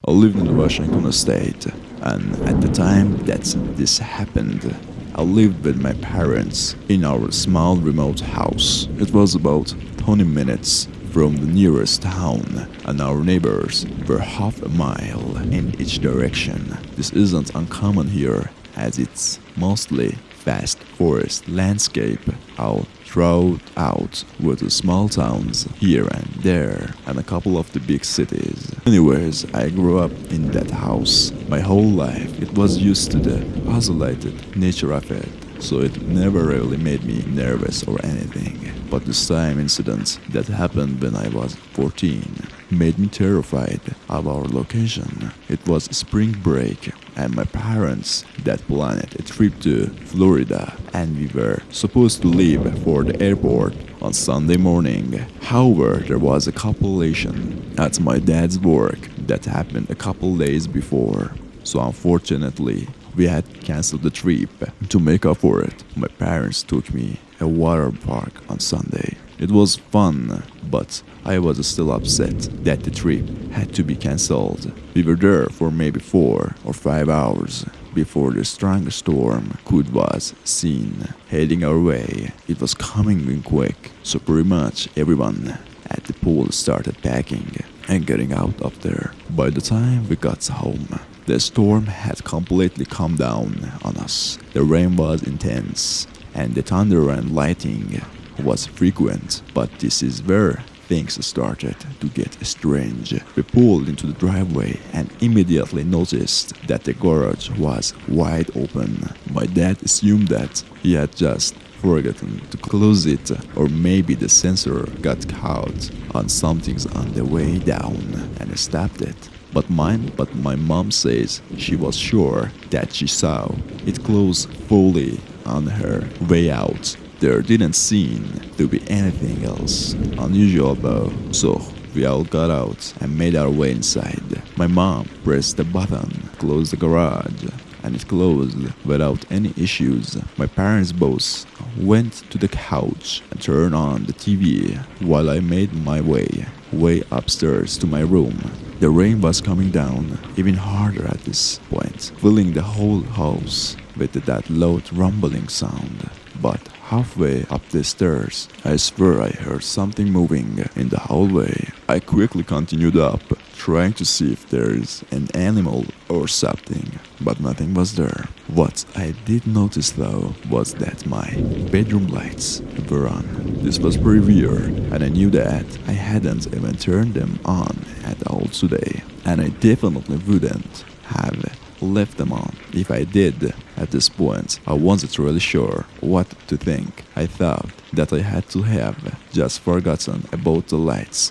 I lived in Washington State, and at the time that this happened, I lived with my parents in our small remote house. It was about 20 minutes from the nearest town, and our neighbors were half a mile in each direction. This isn't uncommon here, as it's mostly vast forest landscape all throughout with the small towns here and there and a couple of the big cities. Anyways, I grew up in that house my whole life. It was used to the isolated nature of it, so it never really made me nervous or anything. But this time incident that happened when I was 14 made me terrified of our location. It was spring break and my parents that planned a trip to Florida, and we were supposed to leave for the airport on Sunday morning. However, there was a compilation at my dad's work that happened a couple days before. So unfortunately, we had cancelled the trip. To make up for it, my parents took me a water park on Sunday. It was fun, but I was still upset that the trip had to be cancelled. We were there for maybe 4 or 5 hours before the strongest storm was seen heading our way. It was coming in quick, so pretty much everyone at the pool started packing and getting out of there. By the time we got home, the storm had completely come down on us. The rain was intense, and the thunder and lightning was frequent, but this is where things started to get strange. We pulled into the driveway and immediately noticed that the garage was wide open. My dad assumed that he had just forgotten to close it, or maybe the sensor got caught on something on the way down and stopped it. But my mom says she was sure that she saw it close fully on her way out. There didn't seem to be anything else unusual though, so we all got out and made our way inside. My mom pressed the button, closed the garage, and it closed without any issues. My parents both went to the couch and turned on the TV while I made my way upstairs to my room. The rain was coming down even harder at this point, filling the whole house with that loud rumbling sound. But halfway up the stairs, I swear I heard something moving in the hallway. I quickly continued up, trying to see if there is an animal or something, but nothing was there. What I did notice though was that my bedroom lights were on. This was pretty weird, and I knew that I hadn't even turned them on at all today, and I definitely wouldn't have left them on if I did. At this point, I wasn't really sure what to think. I thought that I had to have just forgotten about the lights,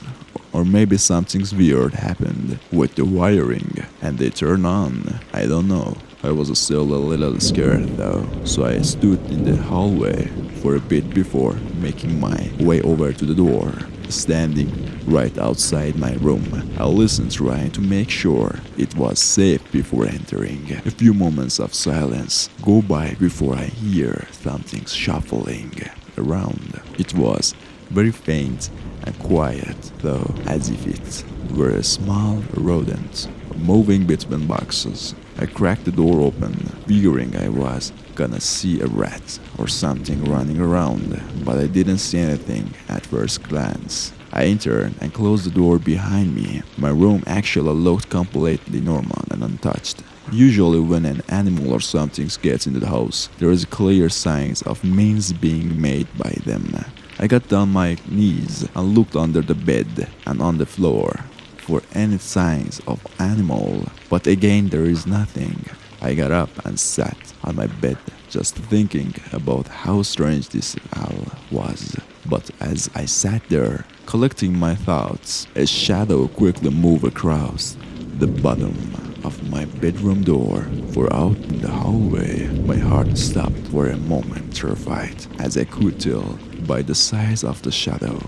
or maybe something weird happened with the wiring and they turned on. I don't know. I was still a little scared though, so I stood in the hallway for a bit before making my way over to the door. Standing right outside my room, I listened, trying to make sure it was safe before entering. A few moments of silence go by before I hear something shuffling around. It was very faint and quiet, though, as if it were a small rodent moving between boxes. I cracked the door open, figuring I was gonna see a rat or something running around, but I didn't see anything at first glance. I entered and closed the door behind me. My room actually looked completely normal and untouched. Usually when an animal or something gets into the house, there is clear signs of means being made by them. I got down my knees and looked under the bed and on the floor for any signs of animal, but again there is nothing. I got up and sat on my bed, just thinking about how strange this all was. But as I sat there, collecting my thoughts, a shadow quickly moved across the bottom of my bedroom door. For out in the hallway, my heart stopped for a moment, terrified, as I could tell by the size of the shadow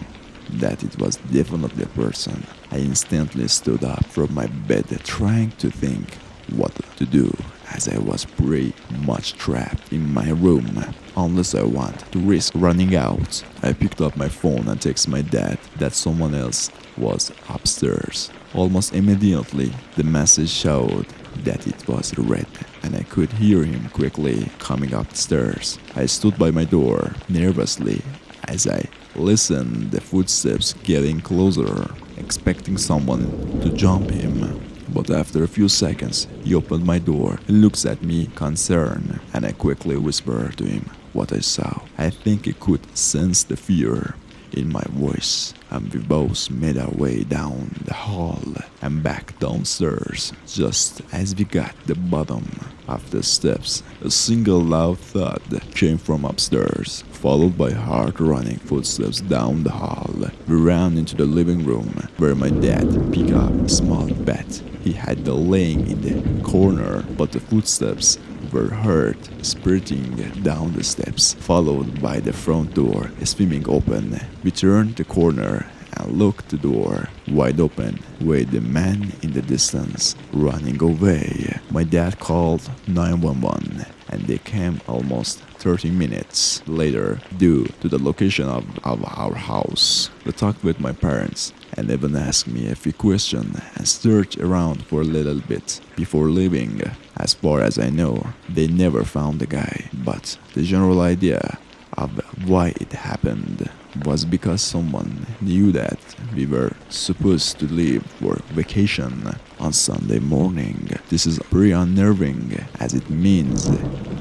that it was definitely a person. I instantly stood up from my bed, trying to think what to do as I was pretty much trapped in my room. Unless I want to risk running out, I picked up my phone and texted my dad that someone else was upstairs. Almost immediately, the message showed that it was Red, and I could hear him quickly coming up the stairs. I stood by my door nervously as I listened the footsteps getting closer, expecting someone to jump him. But after a few seconds, he opened my door and looks at me concerned, and I quickly whispered to him what I saw. I think he could sense the fear in my voice, and we both made our way down the hall and back downstairs. Just as we got the bottom of the steps, a single loud thud came from upstairs, followed by hard running footsteps down the hall. We ran into the living room, where my dad picked up a small bat he had been laying in the corner, but the footsteps were heard sprinting down the steps, followed by the front door swinging open. We turned the corner and looked the door wide open with the man in the distance running away. My dad called 911 and they came almost 30 minutes later due to the location of our house. They talked with my parents and even asked me a few questions and searched around for a little bit before leaving. As far as I know, they never found the guy, but the general idea of why it happened was because someone knew that we were supposed to leave for vacation on Sunday morning. This is pretty unnerving, as it means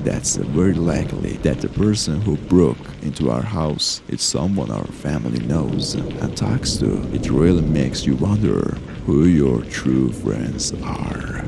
that's very likely that the person who broke into our house is someone our family knows and talks to. It really makes you wonder who your true friends are.